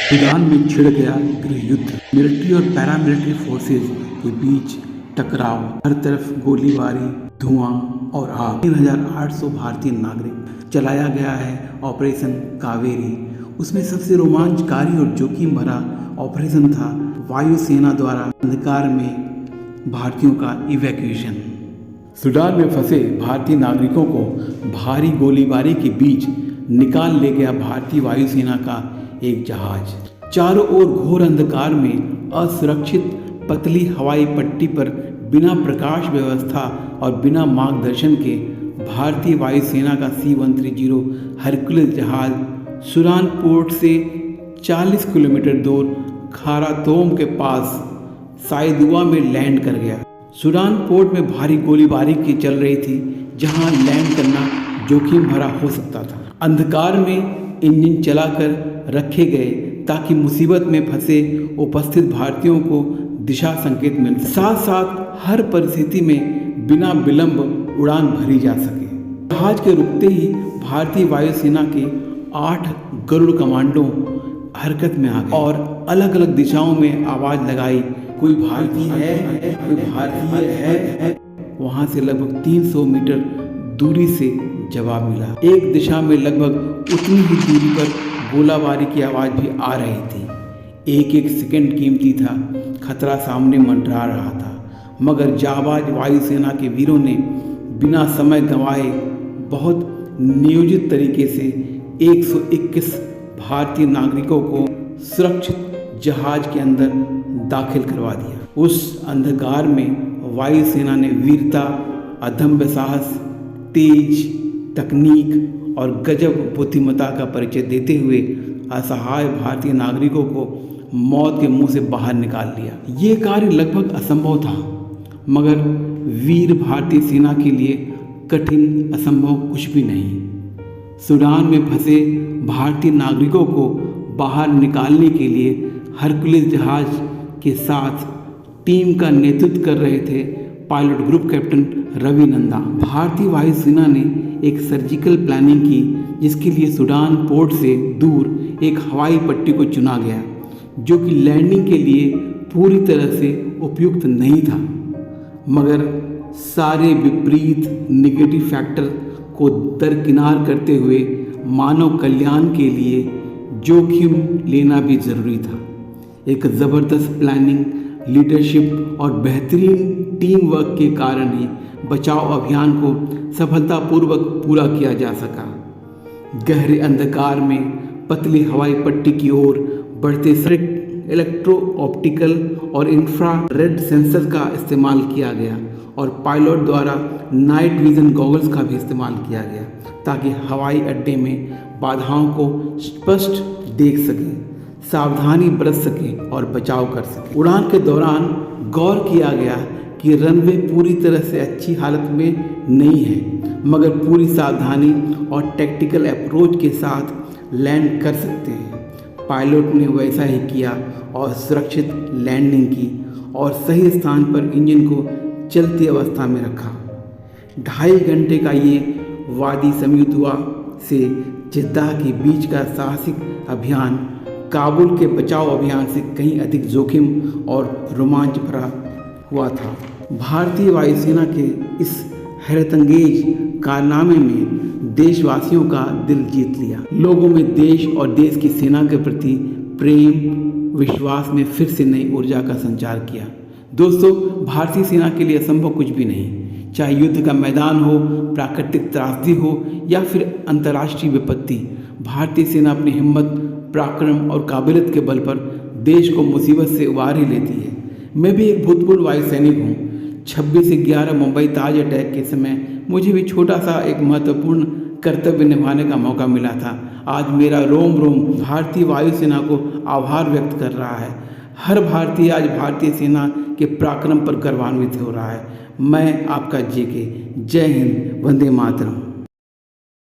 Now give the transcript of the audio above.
Sudan में छिड़ गया गृह युद्ध। मिलिट्री और पैरामिलिट्री फोर्सेस के बीच टकराव, हर तरफ गोलीबारी, धुआं और आग। 3,800 भारतीय नागरिक। चलाया गया है ऑपरेशन कावेरी। उसमें सबसे रोमांचकारी और जोखिम भरा ऑपरेशन था वायुसेना द्वारा अंधकार में भारतीयों का इवैक्यूएशन। सूडान में फंसे भारतीय नागरिकों को भारी गोलीबारी के बीच निकाल ले गया भारतीय वायुसेना का एक जहाज। चारों ओर घोर अंधकार में असुरक्षित पतली हवाई पट्टी पर बिना प्रकाश व्यवस्था और बिना मार्गदर्शन के भारतीय वायुसेना का C-130 हरकुलिस जहाज सूडान पोर्ट से 40 किलोमीटर दूर खारातोम के पास साइदुआ में लैंड कर गया। सूडान पोर्ट में भारी गोलीबारी की चल रही थी, जहां लैंड करना जोखिम भरा हो सकता था। अंधकार में इंजन चलाकर रखे गए ताकि मुसीबत में फंसे उपस्थित भारतीयों को दिशा संकेत मिल सके, साथ साथ हर परिस्थिति में बिना विलंब उड़ान भरी जा सके। जहाज के रुकते ही भारतीय वायुसेना के 8 गरुड़ कमांडो हरकत में आ गए और अलग अलग दिशाओं में आवाज लगाई, कोई भारतीय है, कोई भारतीय है। वहां से लगभग 300 मीटर दूरी से जवाब मिला। एक दिशा में लगभग उतनी ही दूरी पर गोलाबारी की आवाज भी आ रही थी। एक एक सेकंड कीमती था, खतरा सामने मंडरा रहा था, मगर जाबाज वायुसेना के वीरों ने बिना समय गंवाए बहुत नियोजित तरीके से 121 भारतीय नागरिकों को सुरक्षित जहाज के अंदर दाखिल करवा दिया। उस अंधकार में वायुसेना ने वीरता, अदम्य साहस, तेज तकनीक और गजब बुद्धिमत्ता का परिचय देते हुए असहाय भारतीय नागरिकों को मौत के मुंह से बाहर निकाल लिया। ये कार्य लगभग असंभव था, मगर वीर भारतीय सेना के लिए कठिन असंभव कुछ भी नहीं। सूडान में फंसे भारतीय नागरिकों को बाहर निकालने के लिए हरकुलिस जहाज के साथ टीम का नेतृत्व कर रहे थे pilot group captain Ravi Nanda. भारतीय वायुसेना ने एक सर्जिकल प्लानिंग की, जिसके लिए सूडान पोर्ट से दूर एक हवाई पट्टी को चुना गया, जो कि लैंडिंग के लिए पूरी तरह से उपयुक्त नहीं था, मगर सारे विपरीत नेगेटिव फैक्टर को दरकिनार करते हुए मानव कल्याण के लिए जोखिम लेना भी जरूरी था। एक ज़बरदस्त प्लानिंग, लीडरशिप और बेहतरीन टीम वर्क के कारण ही बचाव अभियान को सफलतापूर्वक पूरा किया जा सका। गहरे अंधकार में पतली हवाई पट्टी की ओर बढ़ते स्ट्रिक्ट इलेक्ट्रो ऑप्टिकल और इंफ्रारेड सेंसर का इस्तेमाल किया गया और पायलट द्वारा नाइट विजन गॉगल्स का भी इस्तेमाल किया गया, ताकि हवाई अड्डे में बाधाओं को स्पष्ट देख सकें, सावधानी बरत सकें और बचाव कर सकें। उड़ान के दौरान गौर किया गया कि रनवे पूरी तरह से अच्छी हालत में नहीं है, मगर पूरी सावधानी और टैक्टिकल अप्रोच के साथ लैंड कर सकते हैं। पायलट ने वैसा ही किया और सुरक्षित लैंडिंग की और सही स्थान पर इंजन को चलती अवस्था में रखा। 2.5 घंटे का ये वादी समयुद्वा से जिद्दाह के बीच का साहसिक अभियान काबुल के बचाव अभियान से कहीं अधिक जोखिम और रोमांच भरा हुआ था। भारतीय वायुसेना के इस हैरतअंगेज कारनामे में देशवासियों का दिल जीत लिया। लोगों में देश और देश की सेना के प्रति प्रेम, विश्वास ने फिर से नई ऊर्जा का संचार किया। दोस्तों, भारतीय सेना के लिए असंभव कुछ भी नहीं, चाहे युद्ध का मैदान हो, प्राकृतिक त्रासदी हो या फिर अंतर्राष्ट्रीय विपत्ति। भारतीय सेना अपनी हिम्मत, पराक्रम और काबिलियत के बल पर देश को मुसीबत से उबार ही लेती है। मैं भी एक भूतपूर्व वायु सैनिक हूँ। 26 से 11 मुंबई ताज अटैक के समय मुझे भी छोटा सा एक महत्वपूर्ण कर्तव्य निभाने का मौका मिला था। आज मेरा रोम रोम भारतीय वायुसेना को आभार व्यक्त कर रहा है। हर भारतीय आज भारतीय सेना के पराक्रम पर गर्वान्वित हो रहा है। मैं आपका जेके। जय हिंद, वंदे मातरम।